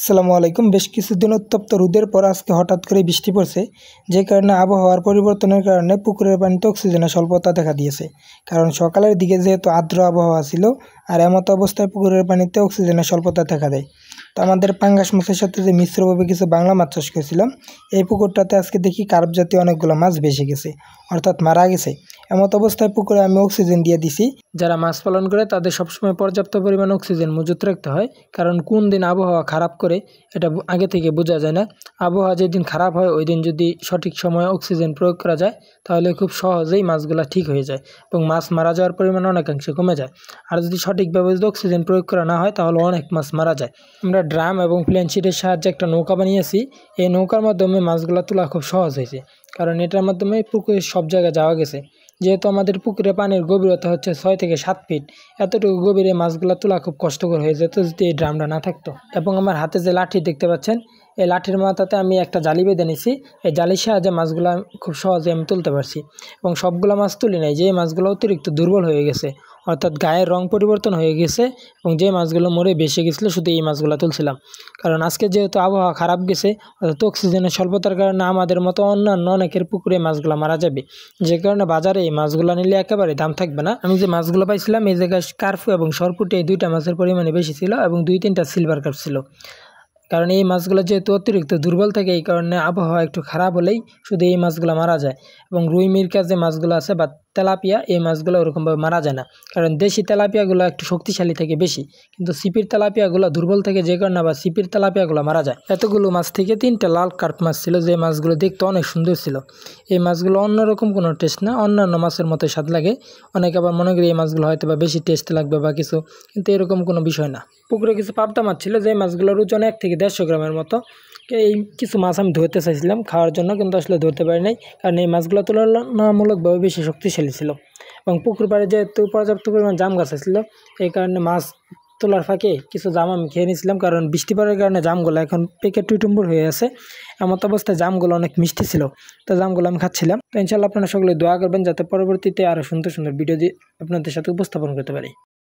আসসালামু আলাইকুম। বেশ কিছুদিন উত্তপ্ত রোদের পর আজকে হঠাৎ করে বৃষ্টি পড়ছে, যে কারণে আবহাওয়ার পরিবর্তনের কারণে পুকুরের পানিতে অক্সিজেনের স্বল্পতা দেখা দিয়েছে। কারণ সকালের দিকে যেহেতু আর্দ্র আবহাওয়া ছিল, আর এমত অবস্থায় পুকুরের পানিতে অক্সিজেনের স্বল্পতা দেখা দেয়। তো আমাদের পাঙ্গাস মাছের সাথে যে মিশ্রভাবে কিছু বাংলা মাছ চাষ করেছিলাম, এই পুকুরটাতে আজকে দেখি কার্প জাতীয় অনেকগুলো মাছ ভেসে গেছে, অর্থাৎ মারা গেছে। এমত অবস্থায় পুকুরে আমি অক্সিজেন দিয়ে দিছি। যারা মাছ পালন করে তাদের সবসময় পর্যাপ্ত পরিমাণ অক্সিজেন মজুত রাখতে হয়, কারণ কোন দিন আবহাওয়া খারাপ করে এটা আগে থেকে বোঝা যায় না। আবহাওয়া যেদিন খারাপ হয় ওই দিন যদি সঠিক সময়ে অক্সিজেন প্রয়োগ করা যায় তাহলে খুব সহজেই মাছগুলো ঠিক হয়ে যায় এবং মাছ মারা যাওয়ার পরিমাণ অনেকাংশে কমে যায়। আর যদি সঠিকভাবে যদি অক্সিজেন প্রয়োগ করা না হয় তাহলে অনেক মাছ মারা যায়। আমরা ড্রাম এবং প্লেন শিটের সাহায্যে একটা নৌকা বানিয়েছি। এই নৌকার মাধ্যমে মাছগুলো তোলা খুব সহজ হয়েছে, কারণ এটার মাধ্যমে পুকুরের সব জায়গায় যাওয়া গেছে। যেহেতু আমাদের পুকুরে পানির গভীরতা হচ্ছে 6 থেকে 7 ফিট, এতটুকু গভীরে মাছগুলো তোলা খুব কষ্টকর হয়ে যেত যদি এই ড্রামটা না থাকতো। এবং আমার হাতে যে লাঠি দেখতে পাচ্ছেন, এই লাঠির মাথাতে আমি একটা জালি বেঁধে নিছি। এই জালির সাহায্যে মাছগুলো খুব সহজে আমি তুলতে পারছি এবং সবগুলো মাছ তুলি নাই। যে মাছগুলো অতিরিক্ত দুর্বল হয়ে গেছে, অর্থাৎ গায়ের রং পরিবর্তন হয়ে গেছে এবং যে মাছগুলো মরে বেঁচে গেছিলো শুধু এই মাছগুলো তুলছিলাম। কারণ আজকে যেহেতু আবহাওয়া খারাপ গেছে, অর্থাৎ অক্সিজেনের স্বল্পতার কারণে আমাদের মতো অন্যান্য অনেকের পুকুরে মাছগুলো মারা যাবে, যে কারণে বাজারে এই মাছগুলো নিলে একেবারে দাম থাকবে না। আমি যে মাছগুলো পাইছিলাম এই জায়গায় কার্পু এবং সরপুটি এই দুইটা মাছের পরিমাণে বেশি ছিল এবং 2-3টা সিলভার কার্প ছিল। কারণ এই মাছগুলো যেহেতু অতিরিক্ত দুর্বল থাকে, এই কারণে আবহাওয়া একটু খারাপ হলেই শুধু এই মাছগুলো মারা যায়। এবং রুই মিরকা যে মাছগুলো আছে বা তেলাপিয়া, এই মাছগুলো ওরকমভাবে মারা যায় না, কারণ দেশি তেলাপিয়াগুলো একটু শক্তিশালী থাকে বেশি, কিন্তু সিপির তেলাপিয়াগুলো দুর্বল থাকে, যে কারণে আবার সিপির তেলাপিয়াগুলো মারা যায়। এতগুলো মাছ থেকে 3টা লাল কার্প মাছ ছিল, যে মাছগুলো দেখতে অনেক সুন্দর ছিল। এই মাছগুলো অন্যরকম কোনো টেস্ট না, অন্যান্য মাছের মতো স্বাদ লাগে। অনেকে আবার মনে করি এই মাছগুলো হয়তো বা বেশি টেস্ট লাগবে বা কিছু, কিন্তু এরকম কোনো বিষয় না। পুকুরে কিছু পাবদা মাছ ছিল, যে মাছগুলোর ওজন 1 থেকে 150 গ্রামের মতো। এই কিছু মাছ আমি ধরতে চাইছিলাম খাওয়ার জন্য, কিন্তু আসলে ধরতে পারি নাই, কারণ এই মাছগুলো তুলনামূলকভাবে বেশি শক্তিশালী ছিল। এবং পুকুর পাড়ে যেহেতু পর্যাপ্ত পরিমাণ জাম গাছ ছিল, এই কারণে মাছ তোলার ফাঁকে কিছু জাম আমি খেয়ে নিয়েছিলাম, কারণ বৃষ্টি পড়ার কারণে জামগুলো এখন পেকে টুইটুম্বুর হয়ে আছে। এমত অবস্থায় জামগুলো অনেক মিষ্টি ছিল, তো জামগুলো আমি খাচ্ছিলাম। তো ইনশাআল্লাহ আপনারা সকলে দোয়া করবেন যাতে পরবর্তীতে আরও সুন্দর সুন্দর ভিডিও দিয়ে আপনাদের সাথে উপস্থাপন করতে পারি।